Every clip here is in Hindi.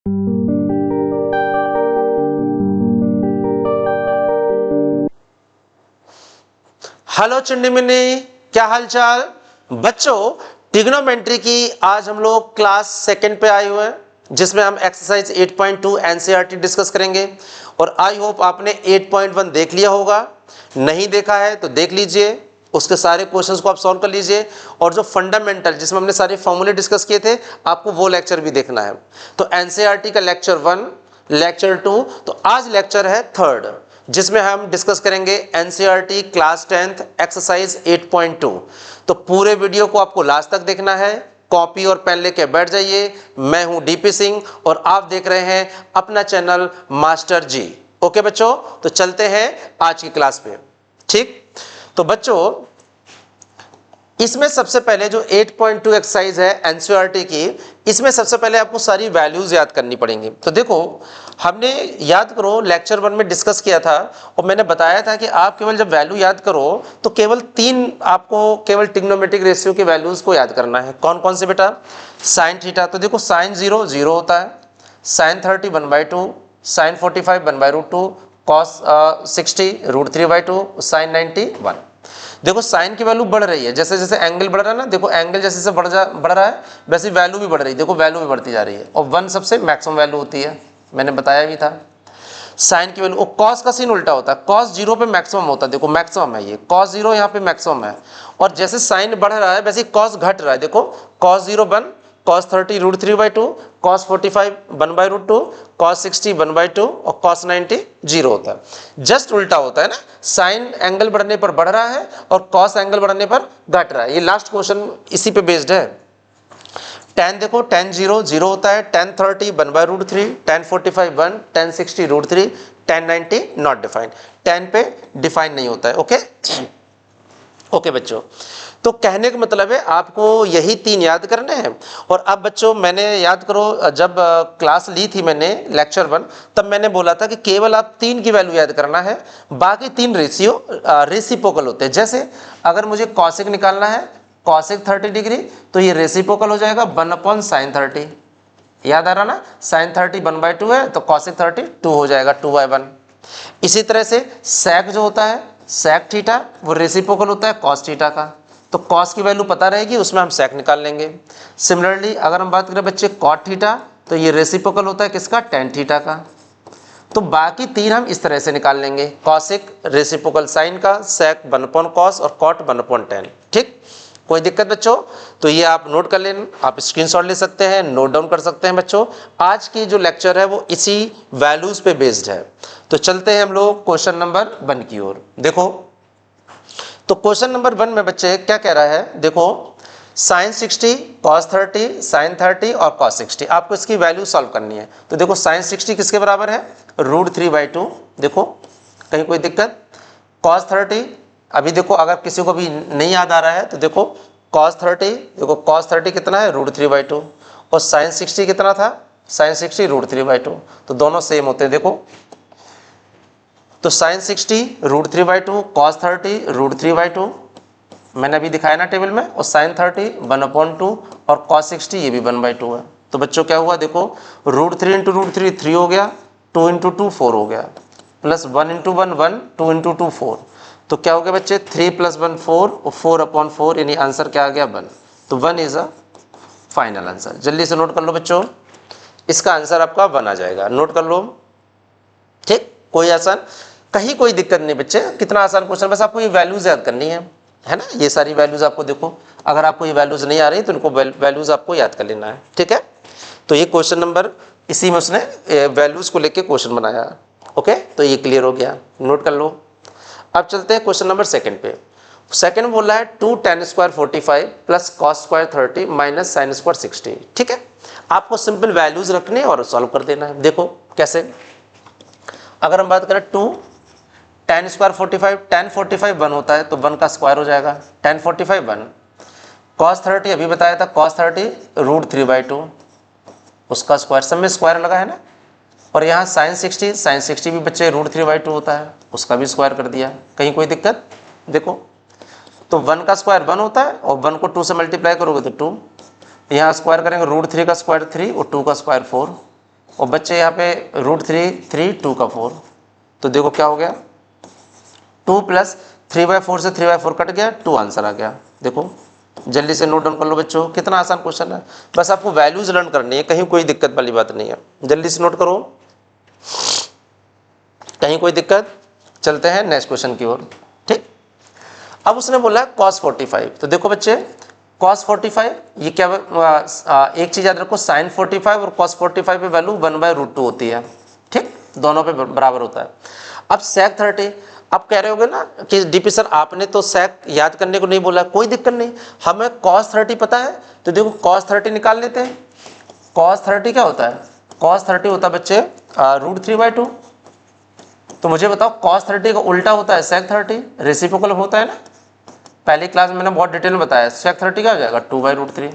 हेलो चुन्नी मिन्नी, क्या हाल चाल बच्चों। ट्रिग्नोमेट्री की आज हम लोग क्लास सेकंड पे आए हुए हैं, जिसमें हम एक्सरसाइज 8.2 एनसीईआरटी डिस्कस करेंगे। और आई होप आपने 8.1 देख लिया होगा, नहीं देखा है तो देख लीजिए, उसके सारे क्वेश्चंस को आप सॉल्व कर लीजिए। और जो फंडामेंटल जिसमें हमने सारे फॉर्मूले डिस्कस किए थे, आपको वो लेक्चर भी देखना है। तो एनसीईआरटी का लेक्चर 1, लेक्चर 2, तो आज लेक्चर है 3, जिसमें हम डिस्कस करेंगे एनसीईआरटी क्लास 10th एक्सरसाइज 8.2। तो पूरे वीडियो को आपको लास्ट तक देखना है, कॉपी और पेन लेके बैठ जाइए। मैं हूं डीपी सिंह और आप देख रहे हैं अपना चैनल मास्टर जी। ओके बच्चों, तो चलते हैं आज की क्लास पे। ठीक, तो बच्चों इसमें सबसे पहले जो 8.2 एक्सरसाइज है एनसीईआरटी की, इसमें सबसे पहले आपको सारी वैल्यूज याद करनी पड़ेंगी। तो देखो, हमने याद करो लेक्चर 1 में डिस्कस किया था और मैंने बताया था कि आप केवल जब वैल्यू याद करो तो केवल 3 आपको केवल ट्रिग्नोमेट्रिक रेशियो की वैल्यूज को याद करना है। कौन कौन से बेटा? साइन थीटा, तो देखो साइन 0 0 होता है, साइन 30 1/2, साइन 45 1/√2, कॉस 60 √3/2, साइन 90 1। देखो साइन की वैल्यू बढ़ रही है, जैसे जैसे एंगल बढ़ रहा है ना, देखो एंगल जैसे जैसे बढ़ रहा है वैसे वैल्यू भी बढ़ रही है। देखो वैल्यू भी बढ़ती जा रही है और 1 सबसे मैक्सिमम वैल्यू होती है, मैंने बताया भी था। साइन की वैल्यू, और कॉस का सीन उल्टा होता है, कॉस 0 पे मैक्सिमम होता है। देखो मैक्सिमम है ये, कॉस 0 यहाँ पे मैक्सिमम है। और जैसे साइन बढ़ रहा है वैसे कॉस घट रहा है। देखो कॉस 0 1, cos 30 √3/2, cos 45 1/√2, cos 60 1/2 और cos 90 0 होता है। जस्ट उल्टा होता है ना, साइन एंगल बढ़ने पर बढ़ रहा है और cos एंगल बढ़ने पर घट रहा है। ये लास्ट क्वेश्चन इसी पे बेस्ड है। tan देखो, tan 0 0 होता है, tan 30 1/√3, tan 45 1, tan 60 √3, tan 90 not defined. tan पे डिफाइन नहीं होता है। ओके ओके बच्चों, तो कहने का मतलब है आपको यही 3 याद करने हैं। और अब बच्चों मैंने याद करो, जब क्लास ली थी मैंने लेक्चर 1, तब मैंने बोला था कि केवल आप 3 की वैल्यू याद करना है, बाकी 3 रेसिप्रोकल होते हैं। जैसे अगर मुझे कॉसिक निकालना है, कॉसिक 30 डिग्री, तो ये रेसिप्रोकल हो जाएगा 1/sin 30। याद आ रहा ना, sin 30 1/2 है तो कॉसिक 30 2 हो जाएगा 2/1। इसी तरह से सेक जो होता है, सेक थीटा, वो रेसिप्रोकल होता है कॉस थीटा का, तो कॉस की वैल्यू पता रहेगी, उसमें हम सेक निकाल लेंगे। सिमिलरली अगर हम बात करें बच्चे कॉट थीटा, तो ये रेसिप्रोकल होता है किसका? टेन थीटा का। तो बाकी 3 हम इस तरह से निकाल लेंगे, कॉसिक रेसिप्रोकल साइन का, सेक 1/cos और कॉट 1/tan। ठीक, कोई दिक्कत बच्चों? तो ये आप नोट कर लें, आप स्क्रीनशॉट ले सकते हैं, नोट डाउन कर सकते हैं बच्चों। आज की जो लेक्चर है वो इसी वैल्यूज पे बेस्ड है। तो चलते हैं हम लोग क्वेश्चन नंबर 1 की ओर। देखो, तो क्वेश्चन नंबर 1 में बच्चे क्या कह रहा है, देखो साइन 60 cos 30 साइन 30 और cos 60, आपको इसकी वैल्यू सॉल्व करनी है। तो देखो साइन 60 किसके बराबर है? √3/2। देखो कहीं कोई दिक्कत? cos 30, अभी देखो अगर किसी को भी नहीं याद आ रहा है तो देखो cos 30, देखो cos 30 कितना है? √3/2। और साइन 60 कितना था? साइन 60 √3/2। तो दोनों सेम होते हैं। देखो तो साइन 60 √3/2, cos 30 √3/2, मैंने अभी दिखाया ना टेबल में, और साइन 30 1/2 और cos 60 ये भी 1/2 है। तो बच्चों क्या हुआ? देखो √3 × √3 3 हो गया, 2 × 2 4 हो गया, प्लस 1 × 1 1, 2 × 2 4। तो क्या हो गया बच्चे? 3 + 1 4 और 4/4, यानी आंसर क्या आ गया? 1। तो 1 इज अ फाइनल आंसर। जल्दी से नोट कर लो बच्चों, इसका आंसर आपका 1 आ जाएगा। नोट कर लो। ठीक, कोई आसान, कहीं कोई दिक्कत नहीं बच्चे, कितना आसान क्वेश्चन, बस आपको ये वैल्यूज याद करनी है ना। ये सारी वैल्यूज आपको, देखो अगर आपको ये वैल्यूज नहीं आ रही तो इनको वैल्यूज आपको याद कर लेना है। ठीक है, तो ये क्वेश्चन नंबर, इसी में उसने वैल्यूज को लेके क्वेश्चन बनाया। ओके, तो ये क्लियर हो गया, नोट कर लो। अब चलते हैं क्वेश्चन नंबर 2 पे। सेकंड बोल रहा है 2 tan² 45 + cos² 30 - sin² 60। ठीक है, आपको सिंपल वैल्यूज रखने और सॉल्व कर देना है। देखो कैसे, अगर हम बात करें 2 tan² 45, tan 45 1 होता है तो 1 का स्क्वायर हो जाएगा, tan 45 1। cos 30 अभी बताया था, cos 30 √3/2, उसका स्क्वायर, सब में स्क्वायर लगा है ना। और यहाँ sin 60 भी बच्चे √3/2 होता है, उसका भी स्क्वायर कर दिया। कहीं कोई दिक्कत? देखो तो 1 का स्क्वायर 1 होता है और 1 को 2 से मल्टीप्लाई करोगे तो 2, यहाँ स्क्वायर करेंगे √3 का स्क्वायर 3 और 2 का स्क्वायर 4, और बच्चे यहाँ पे √3 2 का 4, तो देखो क्या हो गया 2 प्लस 3/4 से 3/4 कट गया, 2 आंसर आ गया। देखो जल्दी से नोट डाउन कर लो बच्चों, कितना आसान क्वेश्चन है, बस आपको वैल्यूज लर्न करनी है, कहीं कोई दिक्कत वाली बात नहीं है। जल्दी से नोट करो, कहीं कोई दिक्कत। चलते हैं नेक्स्ट क्वेश्चन की ओर। ठीक, अब उसने बोला cos 45, तो देखो बच्चे cos 45 ये क्या, एक चीज याद रखो, sin 45 और cos 45 पे वैल्यू 1/√2 होती है। ठीक, दोनों पे बराबर होता है। अब sec 30, आप कह रहे होगे ना कि डीपी सर आपने तो sec याद करने को नहीं बोला, कोई दिक्कत नहीं, हमें cos 30 पता है, तो देखो cos 30 निकाल लेते हैं। cos 30 क्या होता है, cos 30 होता है बच्चे √3/2। तो मुझे बताओ cos 30 का उल्टा होता है sec 30, रेसिप्रोकल होता है ना, पहली क्लास में मैंने बहुत डिटेल में बताया। sec 30 क्या हो जाएगा 2/√3।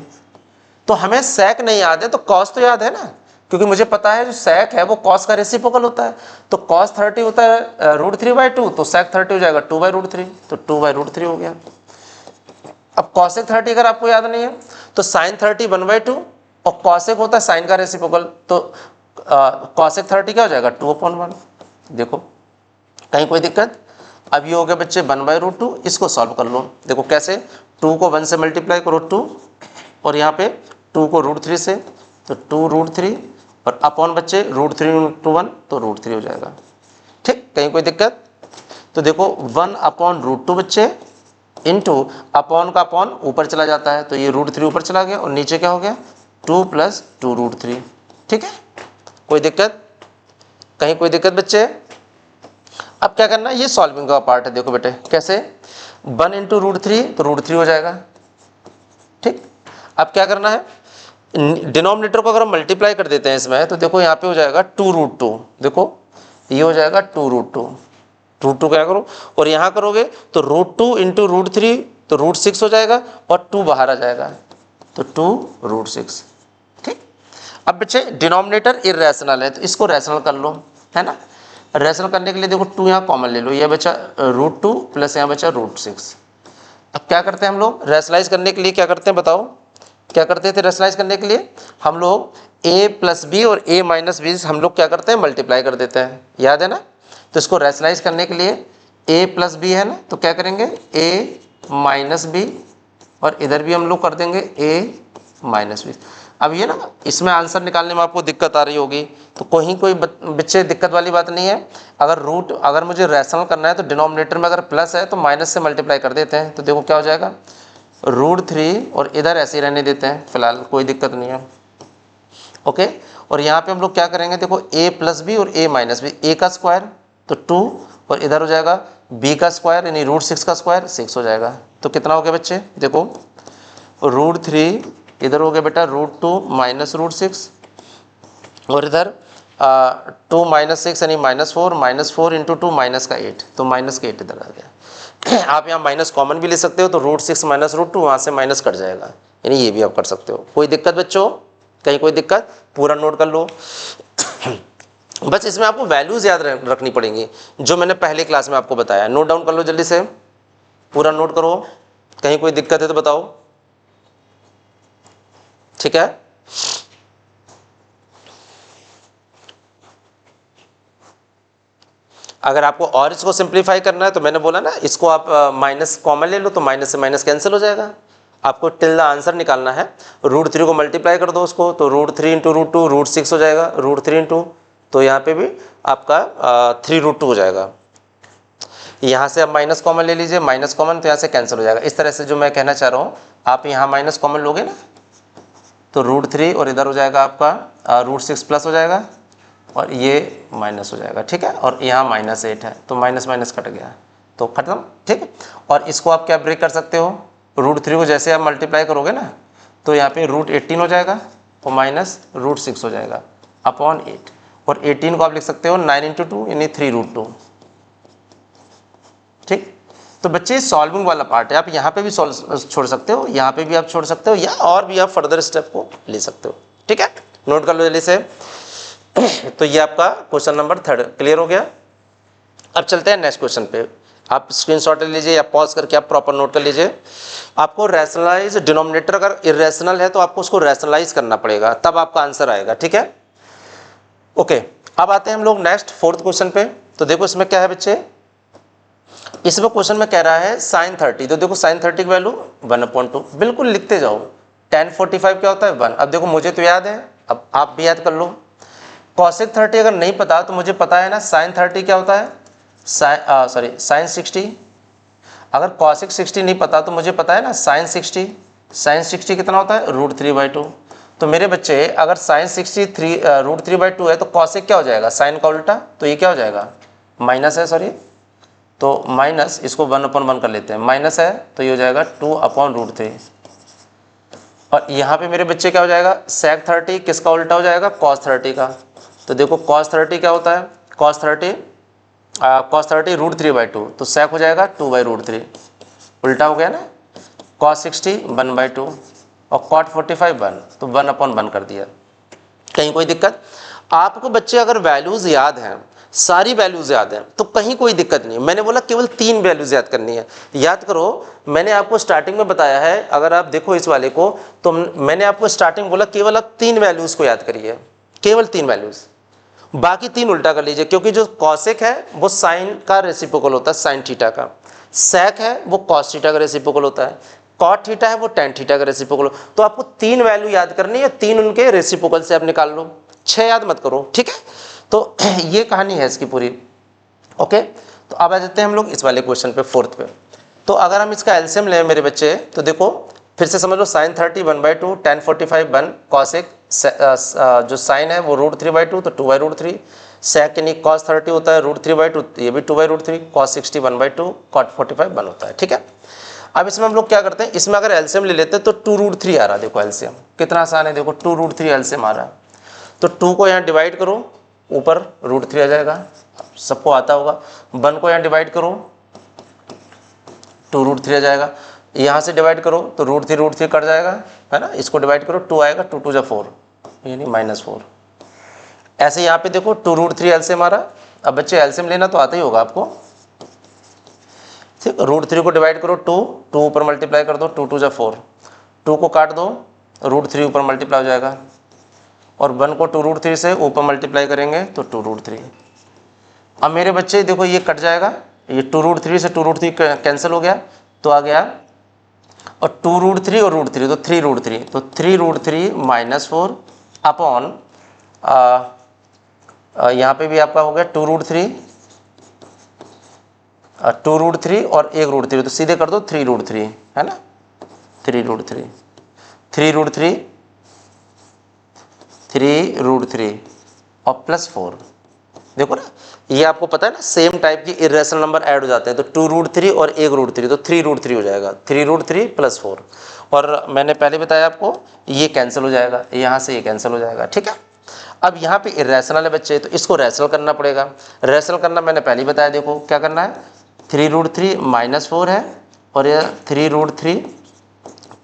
तो हमें sec नहीं याद है तो cos तो याद है ना, क्योंकि मुझे पता है जो sec है वो cos का रेसिप्रोकल होता है। तो cos 30 होता है √3/2, तो sec 30 हो जाएगा 2/√3, तो 2/√3 हो गया। अब cosec 30 अगर आपको याद नहीं है तो sin 30 1/2, और cosec होता है sin का रेसिप्रोकल, तो cosec 30 क्या हो जाएगा 2/1। देखो कहीं कोई दिक्कत। अब ये हो गया बच्चे 1/√2, इसको सॉल्व कर लो। देखो कैसे, 2 को 1 से मल्टीप्लाई करो 2, और यहाँ पे 2 को √3 से, तो 2√3 और अपॉन बच्चे √3 × 1, तो √3 हो जाएगा। ठीक, कहीं कोई दिक्कत। तो देखो 1/√2 बच्चे इंटू अपॉन का अपॉन ऊपर चला जाता है, तो ये √3 ऊपर चला गया, और नीचे क्या हो गया 2 + 2√3। ठीक है, कोई दिक्कत, कहीं कोई दिक्कत बच्चे। अब क्या करना है, ये सॉल्विंग का पार्ट है। देखो बेटे कैसे, 1 × √3 तो √3 हो जाएगा। ठीक, अब क्या करना है, डिनोमिनेटर को अगर हम मल्टीप्लाई कर देते हैं इसमें, तो देखो यहाँ पे हो जाएगा 2√2। देखो ये हो जाएगा 2√2, √2 क्या करो, और यहाँ करोगे तो √2 × √3 तो √6 हो जाएगा, और 2 बाहर आ जाएगा, तो 2√6। ठीक, अब बच्चे डिनोमिनेटर इरेशनल है तो इसको रैशनल कर लो, है ना। रैशनल करने के लिए देखो 2 यहाँ कॉमन ले लो, ये बचा √2 प्लस यहाँ बचा √6। अब क्या करते हैं हम लोग रैशनलाइज करने के लिए, क्या करते हैं बताओ, क्या करते थे रैशनलाइज करने के लिए, हम लोग a + b और a - b हम लोग क्या करते हैं मल्टीप्लाई कर देते हैं, याद है ना। तो इसको रैशनलाइज करने के लिए a + b है ना, तो क्या करेंगे a - b, और इधर भी हम लोग कर देंगे a - b। अब ये ना इसमें आंसर निकालने में आपको दिक्कत आ रही होगी, तो कोई बच्चे दिक्कत वाली बात नहीं है। अगर मुझे रैशनल करना है तो डिनोमिनेटर में अगर प्लस है तो माइनस से मल्टीप्लाई कर देते हैं, तो देखो क्या हो जाएगा √3, और इधर ऐसे ही रहने देते हैं फिलहाल, कोई दिक्कत नहीं है। ओके, और यहाँ पे हम लोग क्या करेंगे, देखो a + b और a - b, a का स्क्वायर तो 2, और इधर हो जाएगा b का स्क्वायर यानी √6 का स्क्वायर 6 हो जाएगा। तो कितना हो गया बच्चे, देखो √3 इधर हो गया बेटा √2 - √6, और इधर 2 - 6 यानी -4, -4 × 2 -8, तो -8 इधर आ गया। आप यहाँ माइनस कॉमन भी ले सकते हो, तो √6 - √2 वहाँ से माइनस कट जाएगा, यानी ये भी आप कर सकते हो। कोई दिक्कत बच्चों, कहीं कोई दिक्कत, पूरा नोट कर लो। बस इसमें आपको वैल्यूज़ याद रखनी पड़ेंगी जो मैंने पहले क्लास में आपको बताया। नोट डाउन कर लो जल्दी से, पूरा नोट करो, कहीं कोई दिक्कत है तो बताओ। ठीक है, अगर आपको और इसको सिंप्लीफाई करना है तो मैंने बोला ना, इसको आप माइनस कॉमन ले लो, तो माइनस से माइनस कैंसिल हो जाएगा। आपको टिल द आंसर निकालना है, √3 को मल्टीप्लाई कर दो उसको, तो √3 × √2 √6 हो जाएगा, √3 × तो यहाँ पे भी आपका 3√2 हो जाएगा। यहाँ से आप माइनस कॉमन ले लीजिए, माइनस कॉमन तो यहाँ से कैंसिल हो जाएगा। इस तरह से जो मैं कहना चाह रहा हूँ, आप यहाँ माइनस कॉमन लोगे ना, तो √3 और इधर हो जाएगा आपका √6 प्लस हो जाएगा, और ये माइनस हो जाएगा। ठीक है, और यहाँ -8 है, तो माइनस माइनस कट गया, तो खत्म। ठीक है, और इसको आप क्या ब्रेक कर सकते हो, √3 को जैसे आप मल्टीप्लाई करोगे ना, तो यहाँ पे √18 हो जाएगा, और माइनस √6 हो जाएगा अपॉन 8, और 18 को आप लिख सकते हो 9 × 2 यानी 3√2। ठीक, तो बच्चे सॉल्विंग वाला पार्ट है, आप यहाँ पे भी छोड़ सकते हो, यहाँ पे भी आप छोड़ सकते हो, या और भी आप फर्दर स्टेप को ले सकते हो। ठीक है, नोट कर लो जल्दी से। तो ये आपका क्वेश्चन नंबर 3 क्लियर हो गया। अब चलते हैं नेक्स्ट क्वेश्चन पे, आप स्क्रीनशॉट ले लीजिए या पॉज करके आप प्रॉपर नोट कर लीजिए। आपको रैशनलाइज डिनोमिनेटर अगर इरेशनल है तो आपको उसको रैशनलाइज करना पड़ेगा, तब आपका आंसर आएगा। ठीक है, ओके, अब आते हैं हम लोग नेक्स्ट फोर्थ क्वेश्चन पे। तो देखो इसमें क्या है बच्चे, इसमें क्वेश्चन में कह रहा है साइन 30। तो देखो साइन 30 की वैल्यू 1/2, बिल्कुल लिखते जाओ। tan 45 क्या होता है 1। अब देखो मुझे तो याद है, अब आप भी याद कर लो। cosec 30 अगर नहीं पता तो मुझे पता है ना साइन 30 क्या होता है, साइन 60। अगर cosec 60 नहीं पता तो मुझे पता है ना साइन 60। साइन 60 कितना होता है √3/2। तो मेरे बच्चे अगर साइन 63 √3/2 है तो cosec क्या हो जाएगा, साइन का उल्टा, तो ये क्या हो जाएगा माइनस है, सॉरी, तो माइनस, इसको 1/1 कर लेते हैं, माइनस है तो ये हो जाएगा 2/√3। और यहाँ पे मेरे बच्चे क्या हो जाएगा, sec 30 किसका उल्टा हो जाएगा, cos 30 का। तो देखो cos 30 क्या होता है, cos 30 √3/2, तो sec हो जाएगा 2/√3, उल्टा हो गया ना। cos 60 1/2 और cot 45 1, तो 1/1 कर दिया। कहीं कोई दिक्कत? आपको बच्चे अगर वैल्यूज़ याद हैं, सारी वैल्यूज़ याद हैं, तो कहीं कोई दिक्कत नहीं। मैंने बोला केवल 3 वैल्यूज़ याद करनी है। याद करो, मैंने आपको स्टार्टिंग में बताया है, अगर आप देखो इस वाले को, तो मैंने आपको स्टार्टिंग बोला केवल आप 3 वैल्यूज़ को याद करिए, केवल 3 वैल्यूज़, बाकी 3 उल्टा कर लीजिए। क्योंकि जो कॉसेक है वो साइन का रेसिप्रोकल होता है, साइन थीटा का। सेक है वो कॉस थीटा का रेसिप्रोकल होता है। कॉट थीटा है वो टेन थीटा का रेसिप्रोकल। तो आपको 3 वैल्यू याद करनी है, 3 उनके रेसिप्रोकल से आप निकाल लो, 6 याद मत करो, ठीक है। तो ये कहानी है इसकी पूरी। ओके, तो अब आ जाते हैं हम लोग इस वाले क्वेश्चन पे, फोर्थ पे। तो अगर हम इसका एलसीएम लें मेरे बच्चे, तो देखो फिर से समझ लो, साइन 30 1/2, tan 45 1, कॉसेक जो साइन है वो √3/2, तो 2/√3, सेक यानी cos 30 होता है √3/2, ये भी 2/√3, cos 60 1/2, cot 45 1 होता है, ठीक है। अब इसमें हम लोग क्या करते हैं, इसमें अगर एलसीएम ले लेते हैं तो 2√3 आ रहा है। देखो एलसीएम कितना आसान है, देखो 2√3 एलसीएम आ रहा है। तो 2 को यहाँ डिवाइड करो, ऊपर √3 आ जाएगा, सबको आता होगा। 1 को यहाँ डिवाइड करो, 2√3 आ जाएगा। यहाँ से डिवाइड करो तो √3 कट जाएगा, है ना। इसको डिवाइड करो, 2 आएगा, 2 2 4, यानी -4। ऐसे यहाँ पे देखो 2√3 एलसीएम आ रहा। अब बच्चे एलसीएम लेना तो आता ही होगा आपको, ठीक। √3 को डिवाइड करो 2 ऊपर मल्टीप्लाई कर दो, 2 2 4, 2 को काट दो, √3 ऊपर मल्टीप्लाई हो जाएगा। और 1 को 2√3 से ऊपर मल्टीप्लाई करेंगे तो 2√3। अब मेरे बच्चे देखो ये कट जाएगा, ये 2√3 से 2√3 कैंसिल हो गया, तो आ गया, और 2√3 और √3 तो 3√3, तो 3√3 -4 अपॉन यहाँ पे भी आपका हो गया 2√3 और 1√3, तो सीधे कर दो 3√3, है ना। 3√3 और +4, देखो ना, ये आपको पता है ना, सेम टाइप की इरेशनल नंबर ऐड हो जाते हैं। तो 2√3 और 1√3, तो 3√3 हो जाएगा, 3√3 +4। और मैंने पहले बताया आपको ये कैंसिल हो जाएगा, यहाँ से ये कैंसिल हो जाएगा, ठीक है। अब यहाँ पे इरेशनल है बच्चे, तो इसको रैशनल करना पड़ेगा। रैशनल करना मैंने पहले ही बताया, देखो क्या करना है, 3√3 -4 है और यह 3√3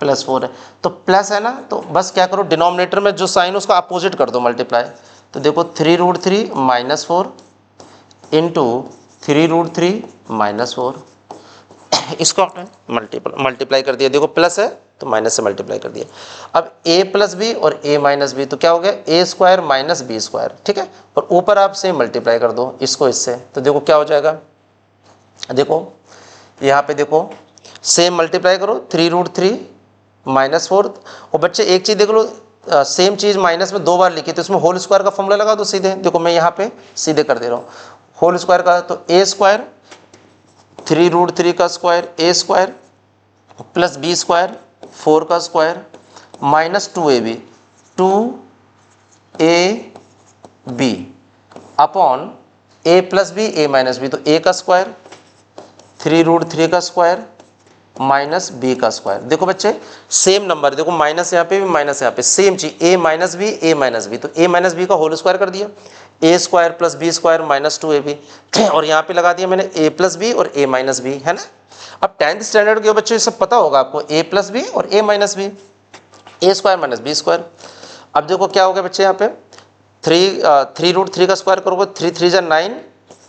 +4 है, तो प्लस है ना, तो बस क्या करो, डिनोमिनेटर में जो साइन उसका अपोजिट कर दो, मल्टीप्लाई। तो देखो 3√3 -4 इंटू 3√3 -4, इसको आपने मल्टीप्लाई कर दिया। देखो प्लस है तो माइनस से मल्टीप्लाई कर दिया। अब a + b और a - b, तो क्या हो गया, a² - b², ठीक है। और ऊपर आप से मल्टीप्लाई कर दो इसको इससे, तो देखो क्या हो जाएगा, देखो यहाँ पे देखो सेम मल्टीप्लाई करो, 3√3 -4। और बच्चे एक चीज़ देख लो, सेम चीज़ माइनस में 2 बार लिखी, तो इसमें होल स्क्वायर का फॉर्मूला लगा दो सीधे। देखो मैं यहाँ पे सीधे कर दे रहा हूँ होल स्क्वायर का, तो a², 3√3 का स्क्वायर a² + b², 4 का square -2ab, 2ab upon a + b a - b, तो a का स्क्वायर, 3√3 का स्क्वायर -b का स्क्वायर। देखो बच्चे सेम नंबर, देखो माइनस यहाँ पे भी, माइनस यहाँ पे, सेम चीज, a - b a - b, तो a - b का होल स्क्वायर कर दिया, a² + b² -2ab, और यहाँ पे लगा दिया मैंने a + b और a - b, है ना। अब 10th स्टैंडर्ड के बच्चों ये सब पता होगा आपको, a + b और a - b, a² - b²। अब देखो क्या हो गया बच्चे, यहाँ पे 3√3 का स्क्वायर करोगे 3 3 9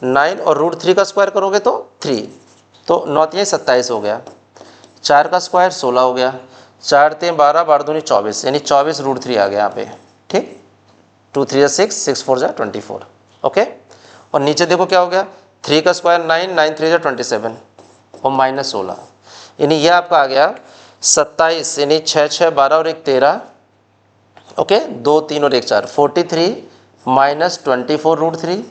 9, और √3 का स्क्वायर करोगे तो 3, तो 9 3 27 हो गया, 4 का स्क्वायर 16 हो गया, 4 3 12 12 दूनी 24, यानी 24 √3 आ गया यहाँ पे, ठीक। 2 3 6, 6 4 24। ओके, और नीचे देखो क्या हो गया, 3 का स्क्वायर 9, 9 3 27 और -16, यानी ये आपका आ गया 27, यानी 6 6 12 और 1 13। ओके, 2 3 और 1 4, 43 माइनस 24√3,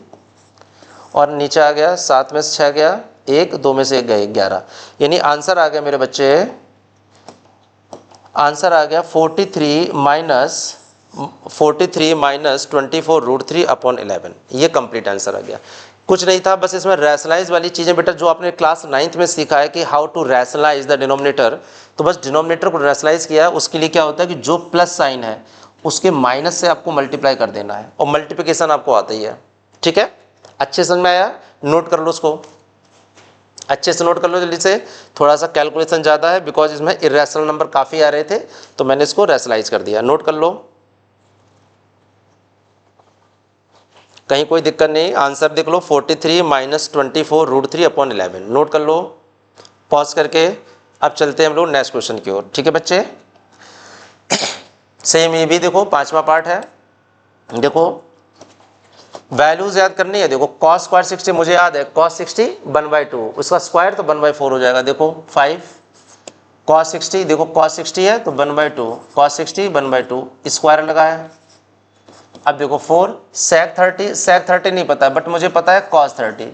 और नीचे आ गया 7 में से 6 गया 1, 2 में से 1 गया 11, यानी आंसर आ गया मेरे बच्चे, आंसर आ गया 43 माइनस 24√3 अपॉन 11। ये कंप्लीट आंसर आ गया। कुछ नहीं था, बस इसमें रैशनलाइज वाली चीज़ें बेटा जो आपने क्लास 9th में सीखा है कि how to rationalize the denominator, तो बस डिनोमिनेटर को रैशनलाइज किया है। उसके लिए क्या होता है कि जो प्लस साइन है उसके माइनस से आपको मल्टीप्लाई कर देना है, और मल्टीप्लिकेशन आपको आता ही है। ठीक है, अच्छे समझ में आया? नोट कर लो उसको, अच्छे से नोट कर लो जल्दी से। थोड़ा सा कैलकुलेशन ज़्यादा है बिकॉज इसमें इरेशनल नंबर काफ़ी आ रहे थे, तो मैंने इसको रैशनलाइज कर दिया। नोट कर लो, कहीं कोई दिक्कत नहीं। आंसर देख लो, 43 माइनस 24√3 अपॉन 11। नोट कर लो पॉज करके। अब चलते हैं हम लोग नेक्स्ट क्वेश्चन की ओर। ठीक है बच्चे, सेम ये भी देखो 5वां पार्ट है। देखो वैल्यूज याद करनी है। देखो cos स्क्वायर 60 मुझे याद है, cos 60 1/2, उसका स्क्वायर तो 1/4 हो जाएगा। देखो 5 cos 60, देखो cos 60 है तो 1/2, cos 60 1/2, स्क्वायर लगा है। अब देखो 4 sec 30, sec 30 नहीं पता है बट मुझे पता है cos 30,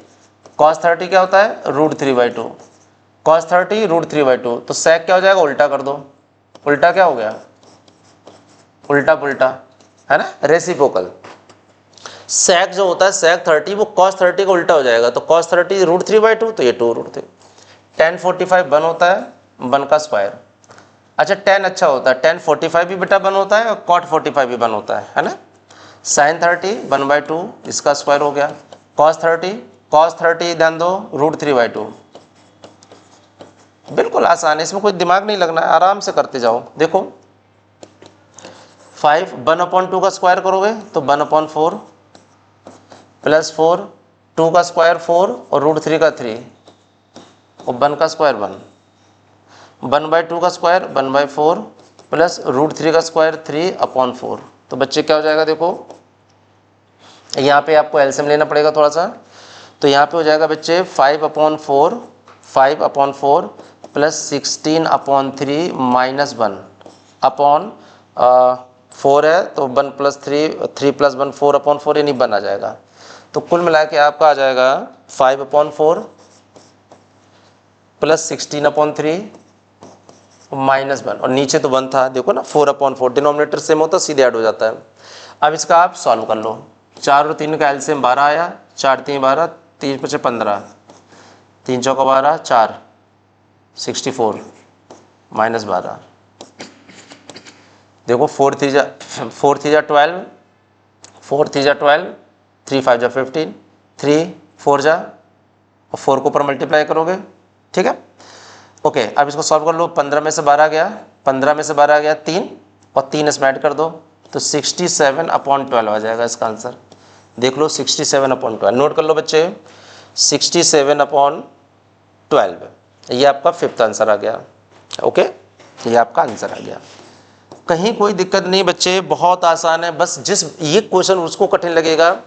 cos 30 क्या होता है √3/2, cos 30 √3/2, तो sec क्या हो जाएगा, उल्टा कर दो। उल्टा क्या हो गया, उल्टा पुल्टा है ना, रेसिप्रोकल। sec जो होता है sec 30 वो cos 30 का उल्टा हो जाएगा, तो cos 30 √3/2, तो ये 2√3। tan 45 1 होता है, 1 का स्क्वायर। अच्छा tan अच्छा होता है, tan 45 भी बेटा 1 होता है और cot 45 भी 1 होता है ना। sin 30 1/2, इसका स्क्वायर हो गया। cos 30 ध्यान दो √3/2। बिल्कुल आसान है, इसमें कोई दिमाग नहीं लगना है, आराम से करते जाओ। देखो 5 1/2 का स्क्वायर करोगे तो 1/4 प्लस 4, 2 का स्क्वायर 4 और √3 का 3 और 1 का स्क्वायर 1, 1/2 का स्क्वायर 1/4 प्लस √3 का स्क्वायर 3/4। तो बच्चे क्या हो जाएगा, देखो यहाँ पे आपको एलसीएम लेना पड़ेगा थोड़ा सा। तो यहाँ पे हो जाएगा बच्चे 5/4 प्लस 16/3 माइनस 1 अपॉन 4 है तो 1 + 3 + 1 4/4, यानी 1 आ जाएगा। तो कुल मिला के आपका आ जाएगा 5/4 प्लस 16/3 माइनस 1, और नीचे तो 1 था, देखो ना 4/4, डिनोमिनेटर सेम होता सीधे ऐड हो जाता है। अब इसका आप सॉल्व कर लो। 4 और 3 का एलसीएम 12 आया, 4 3 12, 3 × 5 15, 3 × 4 12, 4 64 माइनस 12। देखो 4 3 जा 12, 4 3 जा 12, 3 5 जा 15, 3 4 जा, और 4 को ऊपर मल्टीप्लाई करोगे। ठीक है, ओके। अब इसको सॉल्व कर लो। 15 में से 12 गया, 15 में से 12 गया 3, और 3 इसमें ऐड कर दो तो 67/12 आ जाएगा इसका आंसर। देख लो 67/12, नोट कर लो बच्चे 67/12, ये आपका 5th आंसर आ गया। ओके, ये आपका आंसर आ गया। कहीं कोई दिक्कत नहीं बच्चे, बहुत आसान है। बस जिस ये क्वेश्चन उसको कठिन लगेगा,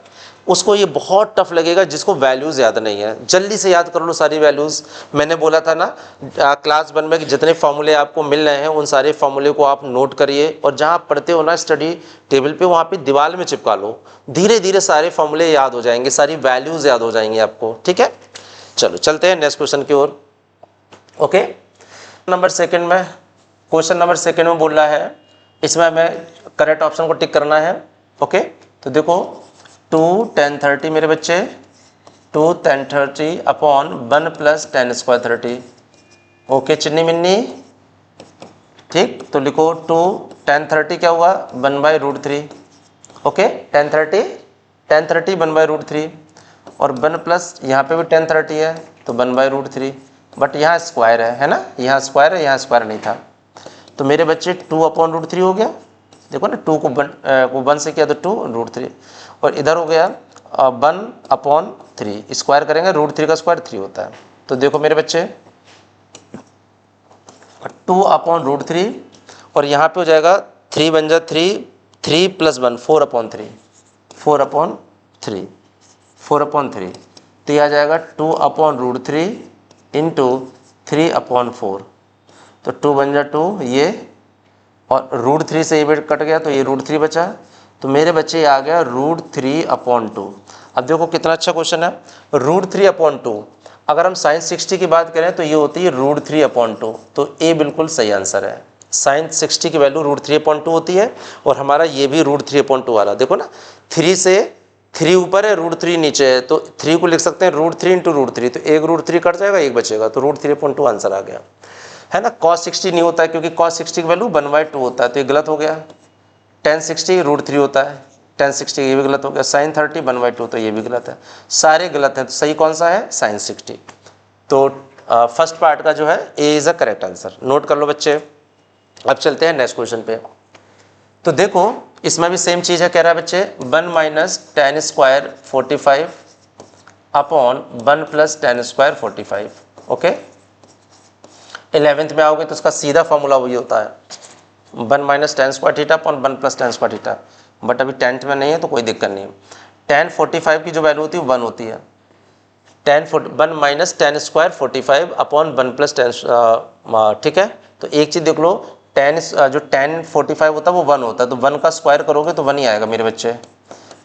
उसको ये बहुत टफ लगेगा जिसको वैल्यूज़ याद नहीं है। जल्दी से याद कर लो सारी वैल्यूज़। मैंने बोला था ना क्लास 1 में कि जितने फॉर्मूले आपको मिल रहे हैं उन सारे फॉर्मूले को आप नोट करिए, और जहाँ आप पढ़ते हो ना स्टडी टेबल पे, वहाँ पे दीवार में चिपका लो। धीरे धीरे सारे फॉर्मूले याद हो जाएंगे, सारी वैल्यूज़ याद हो जाएंगी आपको। ठीक है, चलो चलते हैं नेक्स्ट क्वेश्चन की ओर। ओके, नंबर सेकेंड में, क्वेश्चन नंबर सेकेंड में बोल रहा है, इसमें हमें करेक्ट ऑप्शन को टिक करना है। ओके, तो देखो 2 tan 30 मेरे बच्चे, 2 tan 30 upon 1 + tan square 30। Okay चिन्नी मिन्नी, ठीक। तो लिखो 2 tan 30 क्या हुआ 1/√3। ओके, tan 30 1/√3, और 1 प्लस यहाँ पे भी tan 30 है तो 1/√3, बट यहाँ स्क्वायर है ना, यहाँ स्क्वायर है, यहाँ स्क्वायर नहीं था। तो मेरे बच्चे 2/√3 हो गया। देखो ना 2 को 1 से किया तो 2√3, और इधर हो गया 1/3, स्क्वायर करेंगे √3 का स्क्वायर 3 होता है। तो देखो मेरे बच्चे 2/√3, और यहाँ पे हो जाएगा 3 बन जा 3 + 1 4/3, 4/3 4/3, तो ये आ जाएगा 2/√3 इंटू 3/4, तो 2 बन जा 2 ये, और √3 से ये भी कट गया तो ये √3 बचा, तो मेरे बच्चे ये आ गया √3/2। अब देखो कितना अच्छा क्वेश्चन है, √3/2। अगर हम sin 60 की बात करें तो ये होती है √3/2, तो ए बिल्कुल सही आंसर है। sin 60 की वैल्यू √3/2 होती है और हमारा ये भी √3/2 आ रहा, देखो ना 3 से 3 ऊपर है, √3 नीचे है, तो 3 को लिख सकते हैं √3 इंटू √3, तो एक √3 कट जाएगा, एक बचेगा, तो √3/2 आंसर आ गया, है ना। cos 60 नहीं होता है क्योंकि cos 60 की वैल्यू 1/2 होता है, तो ये गलत हो गया। tan 60 √3 होता है, tan 60 ये भी गलत हो गया। sin 30 1/2, तो ये भी गलत है, सारे गलत हैं, तो सही कौन सा है, sin 60। तो फर्स्ट पार्ट का जो है A is a correct answer, note कर लो बच्चे। अब चलते हैं नेक्स्ट क्वेश्चन पे। तो देखो इसमें भी सेम चीज़ है, कह रहा है बच्चे 1 - tan² 45 upon 1 + tan² 45, okay. 11th में आओगे तो उसका सीधा फॉर्मूला वही होता है 1 - tan² theta upon 1 + tan² theta, but अभी 10th में नहीं है तो कोई दिक्कत नहीं है। tan 45 की जो वैल्यू होती है 1 होती है, 1 - tan² 45 अपॉन 1 + tan, ठीक है। तो एक चीज़ देख लो, जो tan 45 होता है वो 1 होता है, तो 1 का स्क्वायर करोगे तो 1 ही आएगा मेरे बच्चे।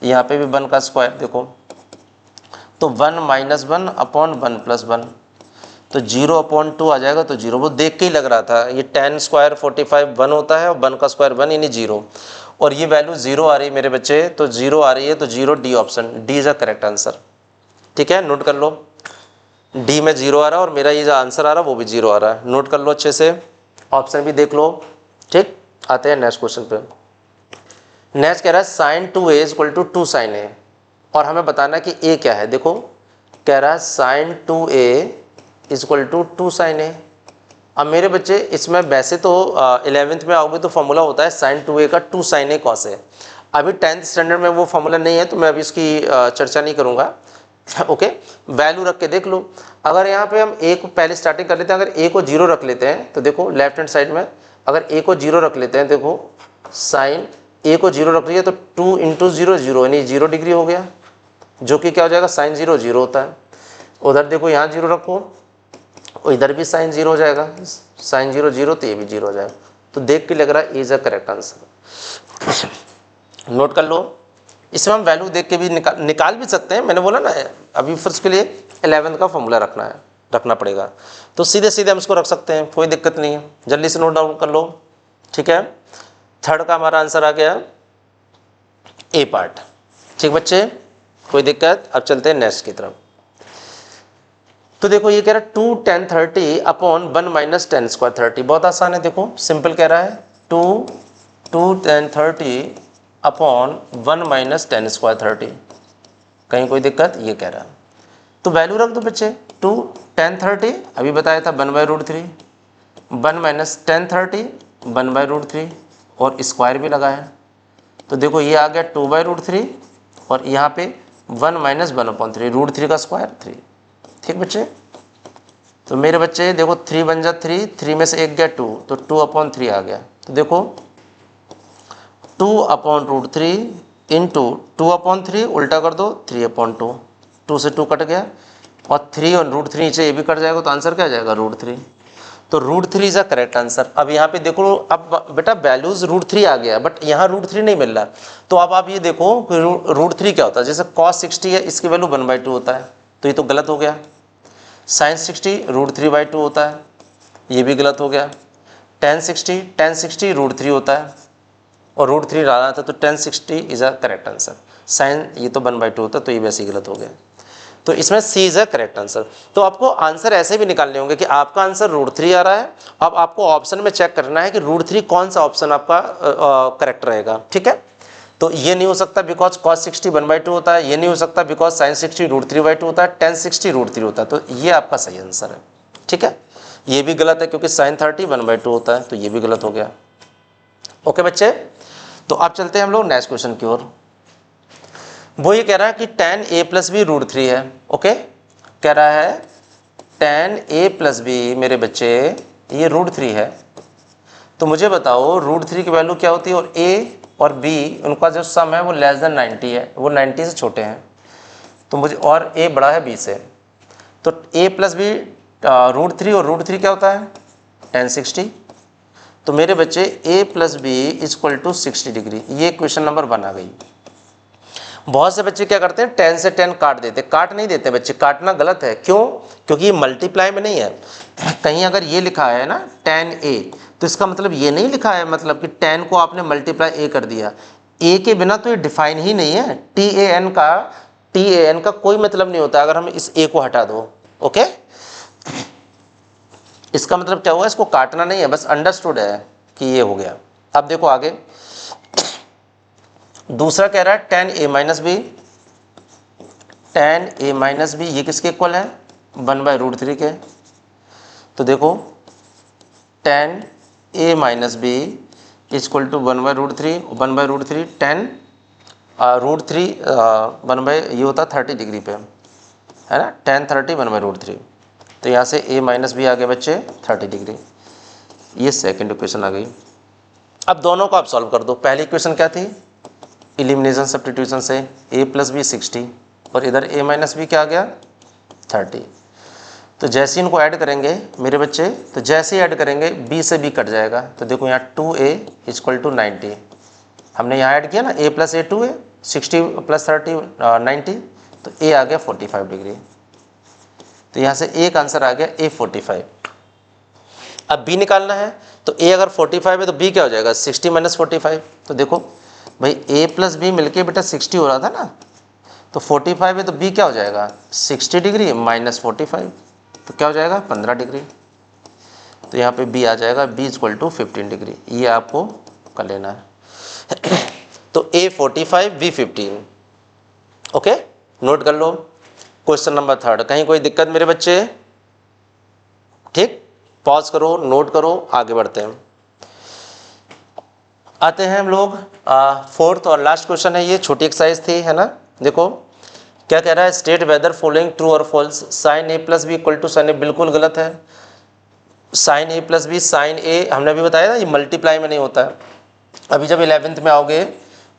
यहाँ पे भी 1 का स्क्वायर देखो, तो 1 - 1 अपॉन 1 + 1, तो 0/2 आ जाएगा, तो 0 वो देख के ही लग रहा था, ये tan² 45 1 होता है और 1 का स्क्वायर 1 यानी 0, और ये वैल्यू 0 आ रही है मेरे बच्चे, तो 0 आ रही है, तो 0 D option, D is a correct answer, ठीक है। नोट कर लो, डी में 0 आ रहा है और मेरा ये जो आंसर आ रहा है वो भी 0 आ रहा है, नोट कर लो अच्छे से, ऑप्शन भी देख लो, ठीक। आते हैं नेक्स्ट क्वेश्चन पे। नेक्स्ट कह रहा है sin 2a = 2 sin a, और हमें बताना कि a क्या है। देखो कह रहा है sin 2a = 2 sin a। अब मेरे बच्चे इसमें वैसे तो 11th में आओगे तो फॉर्मूला होता है sin 2a का 2 sin a cos a, अभी 10th स्टैंडर्ड में वो फॉर्मूला नहीं है तो मैं अभी इसकी चर्चा नहीं करूँगा, ओके। वैल्यू रख के देख लो, अगर यहाँ पे हम a को पहले स्टार्टिंग कर लेते हैं, अगर a को 0 रख लेते हैं तो देखो लेफ्ट हैंड साइड में अगर a को 0 रख लेते हैं, देखो साइन a को 0 रख लिया तो 2 × 0 0 यानी 0 डिग्री हो गया, जो कि क्या हो जाएगा sin 0 0 होता है। उधर देखो यहाँ 0 रखो, इधर भी sin 0 हो जाएगा, sin 0 0, तो ये भी 0 हो जाएगा, तो देख के लग रहा है is a correct answer. Note कर लो, इसमें हम वैल्यू देख के भी निकाल भी सकते हैं, मैंने बोला ना अभी फिर उसके लिए 11th का फॉर्मूला रखना पड़ेगा, तो सीधे सीधे हम इसको रख सकते हैं, कोई दिक्कत नहीं है, जल्दी से नोट डाउन कर लो, ठीक है। थर्ड का हमारा आंसर आ गया ए पार्ट, ठीक बच्चे, कोई दिक्कत। अब चलते हैं नेक्स्ट की तरफ। तो देखो ये कह रहा है 2 tan 30 अपॉन 1 - tan² 30, बहुत आसान है, देखो सिंपल कह रहा है 2 tan 30 अपॉन 1 - tan² 30, कहीं कोई दिक्कत, ये कह रहा है, तो वैल्यू रख दो बच्चे। 2 tan 30 अभी बताया था 1/√3, 1 - tan 30 1/√3, और स्क्वायर भी लगाया, तो देखो ये आ गया 2/√3, और यहाँ पे 1 - 1/3, √3 का स्क्वायर 3, ठीक बच्चे। तो मेरे बच्चे देखो 3 बन जा 3, 3 में से 1 गया 2, तो 2/3 आ गया, तो देखो 2/√3 इंटू 2/3 उल्टा कर दो 3/2, 2 से 2 कट गया, और 3 और √3 नीचे ये भी कट जाएगा, तो आंसर क्या आ जाएगा √3, तो √3 इज अ करेक्ट आंसर। अब यहाँ पे देखो, अब बेटा वैल्यूज √3 आ गया, बट यहाँ √3 नहीं मिल रहा, तो अब आप ये देखो कि √3 क्या होता है, जैसे cos 60 है, इसकी वैल्यू 1/2 होता है, तो ये तो गलत हो गया। sin 60 √3/2 होता है, ये भी गलत हो गया। tan 60 √3 होता है, और √3 डालना था, तो tan 60 is a correct answer. sin ये तो 1/2 होता है, तो ये वैसे ही गलत हो गया, तो इसमें सी इज अ करेक्ट आंसर। तो आपको आंसर ऐसे भी निकालने होंगे कि आपका आंसर √3 आ रहा है, अब आपको ऑप्शन में चेक करना है कि √3 कौन सा ऑप्शन आपका करेक्ट रहेगा, ठीक है। तो ये नहीं हो सकता बिकॉज cos 60 1/2 होता है, ये नहीं हो सकता बिकॉज sin 60 √3/2 होता है, tan 60 √3 होता है, तो ये आपका सही आंसर है, ठीक है। ये भी गलत है क्योंकि sin 30 1/2 होता है, तो ये भी गलत हो गया, ओके बच्चे। तो अब चलते हैं हम लोग नेक्स्ट क्वेश्चन की ओर। वो ये कह रहा है कि tan a + b √3 है, ओके। कह रहा है tan a + b मेरे बच्चे ये √3 है, तो मुझे बताओ √3 की वैल्यू क्या होती है, और a और बी उनका जो सम है वो लेस देन 90 है, वो 90 से छोटे हैं, तो मुझे, और ए बड़ा है बी से, तो a प्लस बी √3, और √3 क्या होता है tan 60। तो मेरे बच्चे a plus B equal to 60 degree, ये क्वेश्चन नंबर 1 आ गई। बहुत से बच्चे क्या करते हैं, tan से tan काट देते, काट नहीं देते बच्चे, काटना गलत है। क्यों? क्योंकि ये मल्टीप्लाई में नहीं है। कहीं अगर ये लिखा है ना tan a, तो इसका मतलब ये नहीं लिखा है मतलब कि tan को आपने मल्टीप्लाई a कर दिया, a के बिना तो ये डिफाइन ही नहीं है। TAN का कोई मतलब नहीं होता अगर हम इस a को हटा दो। ओके, इसका मतलब क्या हुआ, इसको काटना नहीं है, बस अंडरस्टूड है कि ये हो गया। अब देखो आगे, दूसरा कह रहा है tan a minus B, tan a minus B ये किसके इक्वल है, 1/√3 के। तो देखो tan a minus B equal to 1/√3, 1/√3 tan √3 ये होता है 30 डिग्री पे, है ना, tan 30 1/√3। तो यहाँ से a माइनस बी आ गए बच्चे 30 डिग्री। ये सेकंड इक्वेशन आ गई। अब दोनों को आप सॉल्व कर दो। पहली इक्वेशन क्या थी, एलिमिनेशन सब्स्टिट्यूशन से a प्लस बी 60, और इधर a माइनस बी क्या आ गया 30। तो जैसे इनको ऐड करेंगे मेरे बच्चे, तो जैसे ही ऐड करेंगे b से b कट जाएगा। तो देखो यहाँ 2a इक्वल टू 90, हमने यहाँ ऐड किया ना, a plus a 2a, 60 plus 30 90, तो a आ गया 45 डिग्री। तो यहाँ से एक आंसर आ गया a 45। अब b निकालना है, तो a अगर 45 है तो b क्या हो जाएगा 60 माइनस 45। तो देखो भाई a प्लस बी मिलके बेटा 60 हो रहा था ना, तो 45 है तो b क्या हो जाएगा 60 डिग्री माइनस 45, तो क्या हो जाएगा 15 डिग्री। तो यहाँ पे b आ जाएगा b इक्वल टू 15 डिग्री, ये आपको कर लेना है। तो a 45 b 15। ओके, नोट कर लो। क्वेश्चन नंबर 3, कहीं कोई दिक्कत मेरे बच्चे? ठीक, पॉज करो, नोट करो, आगे बढ़ते हैं। आते हैं हम लोग 4th और लास्ट क्वेश्चन है, ये छोटी एक्सरसाइज थी, है ना। देखो क्या कह रहा है, स्टेट वेदर फॉलोइंग ट्रू और false, sine a plus B equal to sine a, बिल्कुल गलत है। Sine a plus B, sine a हमने अभी बताया ना ये मल्टीप्लाई में नहीं होता है। अभी जब 11th में आओगे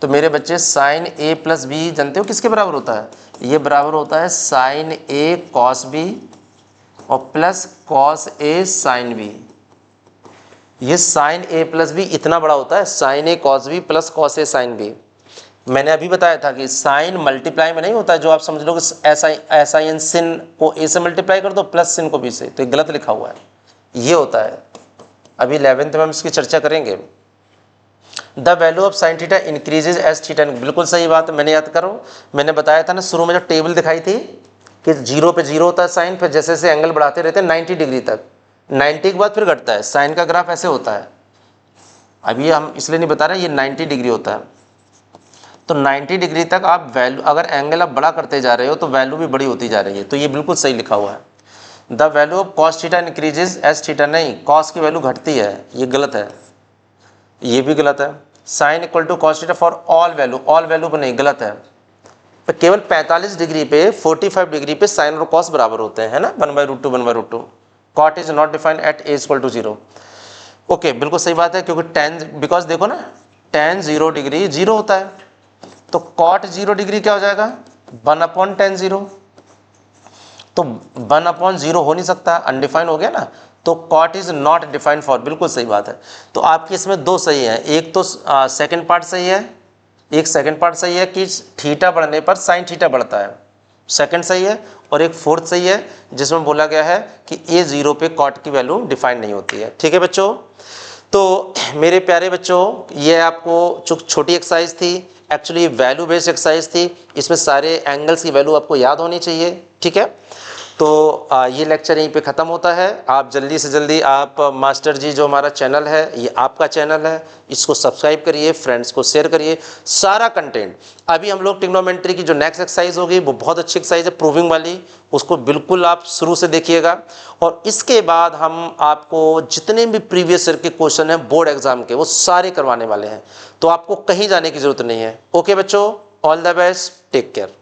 तो मेरे बच्चे साइन a प्लस बी जानते हो किसके बराबर होता है, ये बराबर होता है साइन a कॉस b और plus cos a sine b। ये साइन a प्लस बी इतना बड़ा होता है, sine a cos b plus cos a sine b। मैंने अभी बताया था कि साइन मल्टीप्लाई में नहीं होता है, जो आप समझ लो कि ऐसा इन सिन को a से मल्टीप्लाई कर दो प्लस सिन को b से, तो ये गलत लिखा हुआ है, ये होता है। अभी 11th में हम इसकी चर्चा करेंगे। The value of sine theta increases as theta, बिल्कुल सही बात है। मैंने याद करो, मैंने बताया था ना शुरू में जो टेबल दिखाई थी कि 0 पे 0 होता है साइन, फिर जैसे जैसे एंगल बढ़ाते रहते हैं 90 डिग्री तक, 90 के बाद फिर घटता है। साइन का ग्राफ ऐसे होता है। अभी हम इसलिए नहीं बता रहे, ये 90 डिग्री होता है। तो 90 डिग्री तक आप वैल्यू, अगर एंगल आप बड़ा करते जा रहे हो तो वैल्यू भी बड़ी होती जा रही है, तो ये बिल्कुल सही लिखा हुआ है। The value of cos theta increases as theta, नहीं, कॉस की वैल्यू घटती है, ये गलत है, ये भी गलत है। Sine equal to cos theta for all value, all value पर नहीं, गलत है। केवल 45 डिग्री पे 45 डिग्री पे साइन और कॉस बराबर होते हैं, है ना, 1/√2 1/√2। Cot is not defined at a equal to 0। Okay, बिल्कुल सही बात है, क्योंकि tan, बिकॉज देखो ना tan 0 डिग्री 0 होता है, तो कॉट 0 डिग्री क्या हो जाएगा 1/tan 0। तो 1/0 हो नहीं सकता, अनडिफाइंड हो गया ना, तो cot is not defined for, बिल्कुल सही बात है। तो आपके इसमें दो सही है, एक तो सेकंड पार्ट सही है, एक सेकंड पार्ट सही है कि थीटा बढ़ने पर साइन थीटा बढ़ता है, सेकंड सही है, और एक फोर्थ सही है जिसमें बोला गया है कि a0 पे कॉट की वैल्यू डिफाइंड नहीं होती है। ठीक है बच्चों, तो मेरे प्यारे बच्चों, ये आपको छोटी एक्सरसाइज थी, एक्चुअली वैल्यू बेस्ड एक्सरसाइज थी, इसमें सारे एंगल्स की वैल्यू आपको याद होनी चाहिए। ठीक है, तो ये लेक्चर यहीं पे ख़त्म होता है। आप जल्दी से जल्दी आप मास्टर जी जो हमारा चैनल है, ये आपका चैनल है, इसको सब्सक्राइब करिए, फ्रेंड्स को शेयर करिए। सारा कंटेंट, अभी हम लोग ट्रिग्नोमेट्री की जो नेक्स्ट एक्सरसाइज होगी वो बहुत अच्छी एक्सरसाइज है, प्रूविंग वाली, उसको बिल्कुल आप शुरू से देखिएगा। और इसके बाद हम आपको जितने भी प्रीवियस ईयर के क्वेश्चन हैं बोर्ड एग्जाम के, वो सारे करवाने वाले हैं, तो आपको कहीं जाने की जरूरत नहीं है। ओके बच्चों, all the best, take care.